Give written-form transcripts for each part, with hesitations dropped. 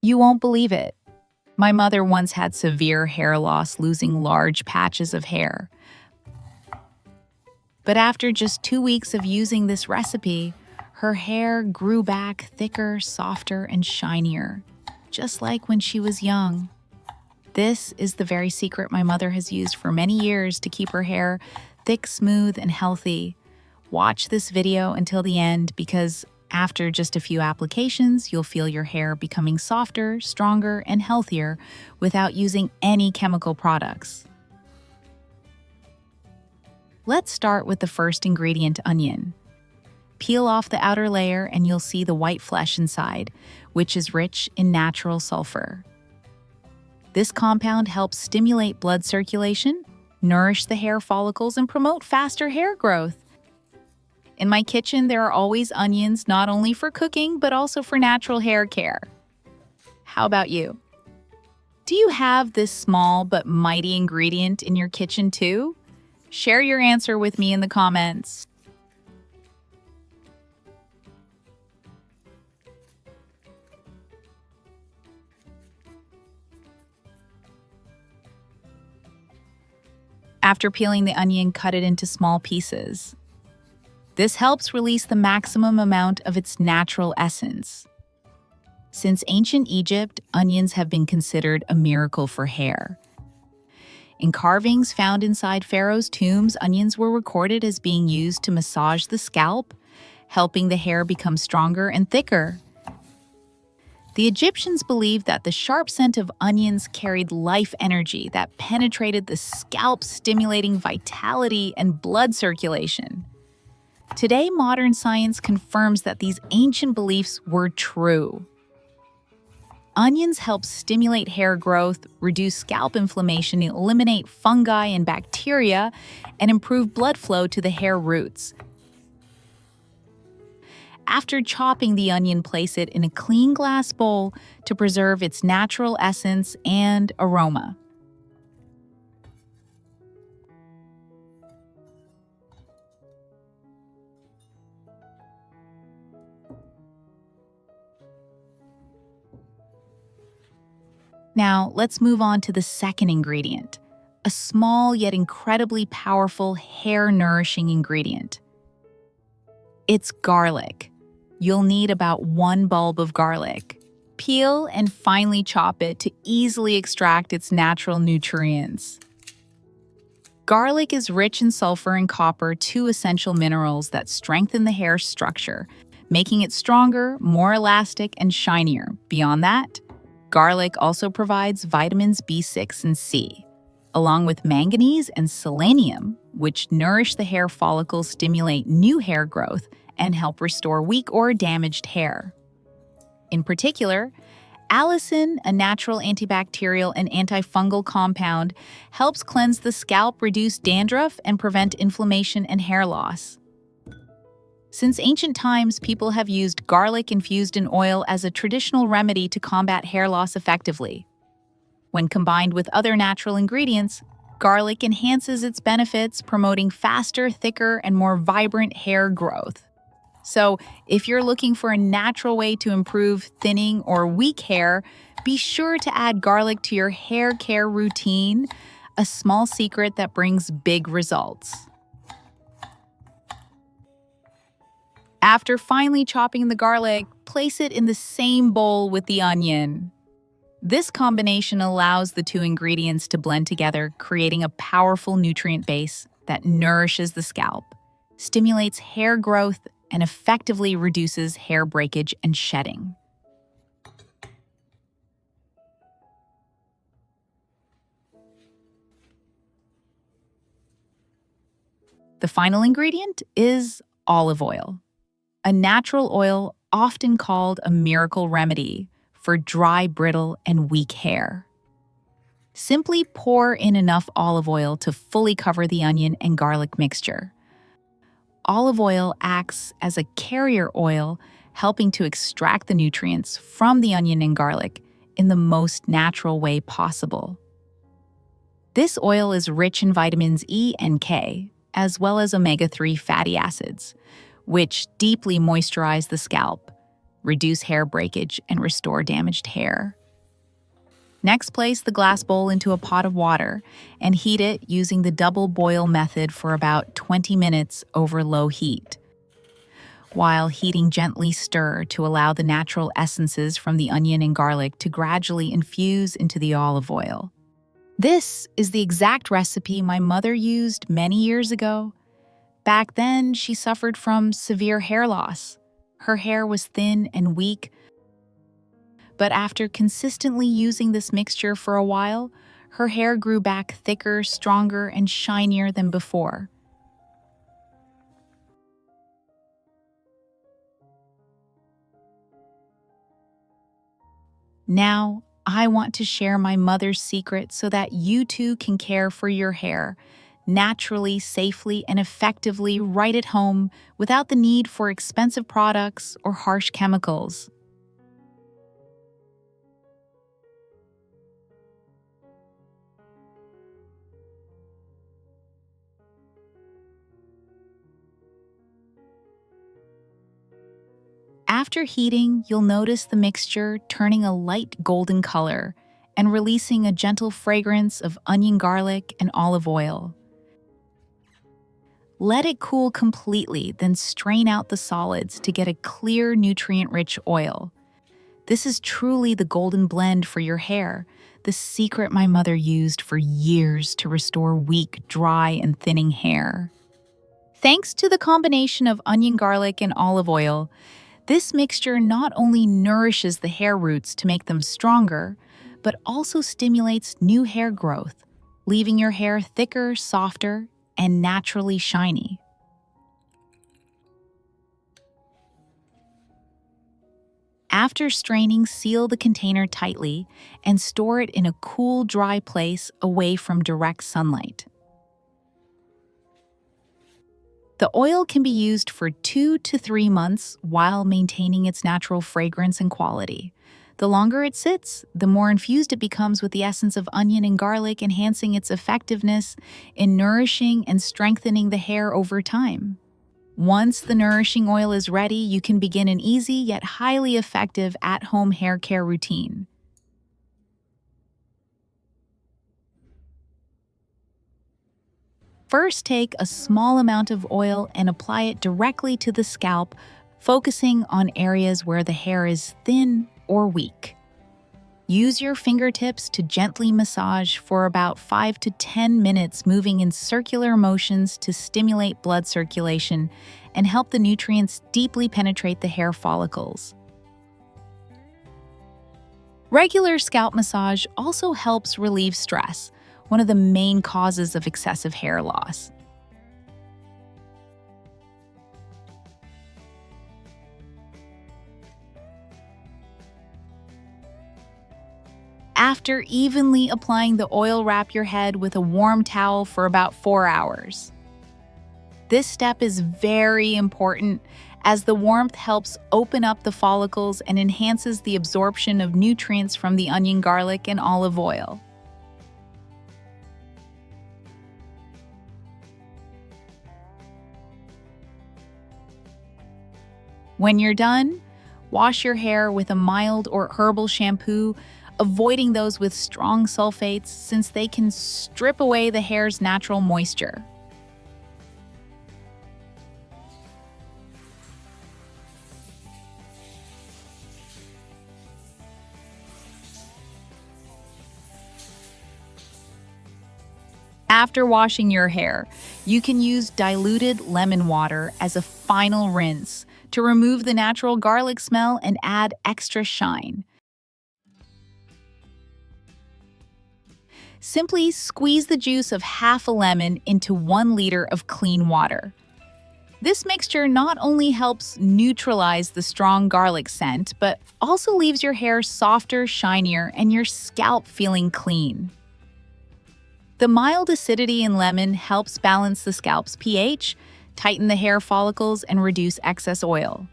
You won't believe it. My mother once had severe hair loss, losing large patches of hair. But after just 2 weeks of using this recipe, her hair grew back thicker, softer, and shinier, just like when she was young. This is the very secret my mother has used for many years to keep her hair thick, smooth, and healthy. Watch this video until the end because after just a few applications, you'll feel your hair becoming softer, stronger, and healthier without using any chemical products. Let's start with the first ingredient, onion. Peel off the outer layer and you'll see the white flesh inside, which is rich in natural sulfur. This compound helps stimulate blood circulation, nourish the hair follicles, and promote faster hair growth. In my kitchen, there are always onions, not only for cooking, but also for natural hair care. How about you? Do you have this small but mighty ingredient in your kitchen too? Share your answer with me in the comments. After peeling the onion, cut it into small pieces. This helps release the maximum amount of its natural essence. Since ancient Egypt, onions have been considered a miracle for hair. In carvings found inside pharaohs' tombs, onions were recorded as being used to massage the scalp, helping the hair become stronger and thicker. The Egyptians believed that the sharp scent of onions carried life energy that penetrated the scalp, stimulating vitality and blood circulation. Today, modern science confirms that these ancient beliefs were true. Onions help stimulate hair growth, reduce scalp inflammation, eliminate fungi and bacteria, and improve blood flow to the hair roots. After chopping the onion, place it in a clean glass bowl to preserve its natural essence and aroma. Now, let's move on to the second ingredient, a small yet incredibly powerful hair-nourishing ingredient. It's garlic. You'll need about 1 bulb of garlic. Peel and finely chop it to easily extract its natural nutrients. Garlic is rich in sulfur and copper, 2 essential minerals that strengthen the hair structure, making it stronger, more elastic, and shinier. Beyond that, garlic also provides vitamins B6 and C, along with manganese and selenium, which nourish the hair follicles, stimulate new hair growth, and help restore weak or damaged hair. In particular, allicin, a natural antibacterial and antifungal compound, helps cleanse the scalp, reduce dandruff, and prevent inflammation and hair loss. Since ancient times, people have used garlic infused in oil as a traditional remedy to combat hair loss effectively. When combined with other natural ingredients, garlic enhances its benefits, promoting faster, thicker, and more vibrant hair growth. So, if you're looking for a natural way to improve thinning or weak hair, be sure to add garlic to your hair care routine, a small secret that brings big results. After finely chopping the garlic, place it in the same bowl with the onion. This combination allows the 2 ingredients to blend together, creating a powerful nutrient base that nourishes the scalp, stimulates hair growth, and effectively reduces hair breakage and shedding. The final ingredient is olive oil, a natural oil often called a miracle remedy for dry, brittle, and weak hair. Simply pour in enough olive oil to fully cover the onion and garlic mixture. Olive oil acts as a carrier oil, helping to extract the nutrients from the onion and garlic in the most natural way possible. This oil is rich in vitamins E and K, as well as omega-3 fatty acids, which deeply moisturize the scalp, reduce hair breakage, and restore damaged hair. Next, place the glass bowl into a pot of water and heat it using the double boil method for about 20 minutes over low heat. While heating, gently stir to allow the natural essences from the onion and garlic to gradually infuse into the olive oil. This is the exact recipe my mother used many years ago. Back then, she suffered from severe hair loss. Her hair was thin and weak, but after consistently using this mixture for a while, her hair grew back thicker, stronger, and shinier than before. Now, I want to share my mother's secret so that you too can care for your hair naturally, safely, and effectively right at home without the need for expensive products or harsh chemicals. After heating, you'll notice the mixture turning a light golden color and releasing a gentle fragrance of onion, garlic, and olive oil. Let it cool completely, then strain out the solids to get a clear, nutrient-rich oil. This is truly the golden blend for your hair, the secret my mother used for years to restore weak, dry, and thinning hair. Thanks to the combination of onion, garlic, and olive oil, this mixture not only nourishes the hair roots to make them stronger, but also stimulates new hair growth, leaving your hair thicker, softer, and naturally shiny. After straining, seal the container tightly and store it in a cool, dry place away from direct sunlight. The oil can be used for 2 to 3 months while maintaining its natural fragrance and quality. The longer it sits, the more infused it becomes with the essence of onion and garlic, enhancing its effectiveness in nourishing and strengthening the hair over time. Once the nourishing oil is ready, you can begin an easy yet highly effective at-home hair care routine. First, take a small amount of oil and apply it directly to the scalp, focusing on areas where the hair is thin or weak. Use your fingertips to gently massage for about 5 to 10 minutes, moving in circular motions to stimulate blood circulation and help the nutrients deeply penetrate the hair follicles. Regular scalp massage also helps relieve stress, one of the main causes of excessive hair loss. After evenly applying the oil, wrap your head with a warm towel for about 4 hours. This step is very important as the warmth helps open up the follicles and enhances the absorption of nutrients from the onion, garlic, and olive oil. When you're done, wash your hair with a mild or herbal shampoo, avoiding those with strong sulfates since they can strip away the hair's natural moisture. After washing your hair, you can use diluted lemon water as a final rinse to remove the natural garlic smell and add extra shine. Simply squeeze the juice of half a lemon into 1 liter of clean water. This mixture not only helps neutralize the strong garlic scent, but also leaves your hair softer, shinier, and your scalp feeling clean. The mild acidity in lemon helps balance the scalp's pH, tighten the hair follicles, and reduce excess oil.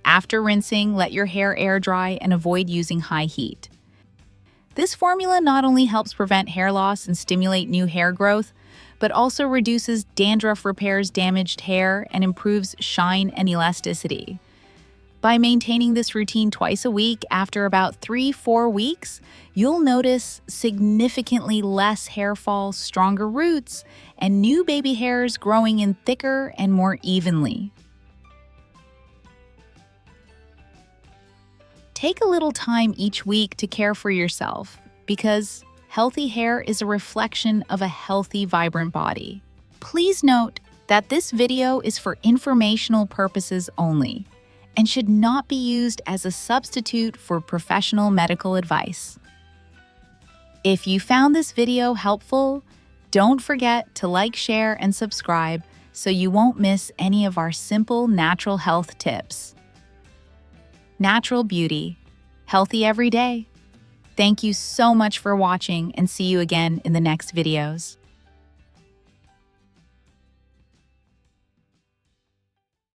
After rinsing, let your hair air dry and avoid using high heat. This formula not only helps prevent hair loss and stimulate new hair growth, but also reduces dandruff, repairs damaged hair, and improves shine and elasticity. By maintaining this routine twice a week, after about 3-4 weeks, you'll notice significantly less hair fall, stronger roots, and new baby hairs growing in thicker and more evenly. Take a little time each week to care for yourself, because healthy hair is a reflection of a healthy, vibrant body. Please note that this video is for informational purposes only and should not be used as a substitute for professional medical advice. If you found this video helpful, don't forget to like, share, and subscribe so you won't miss any of our simple natural health tips. Natural beauty, healthy every day. Thank you so much for watching, and see you again in the next videos.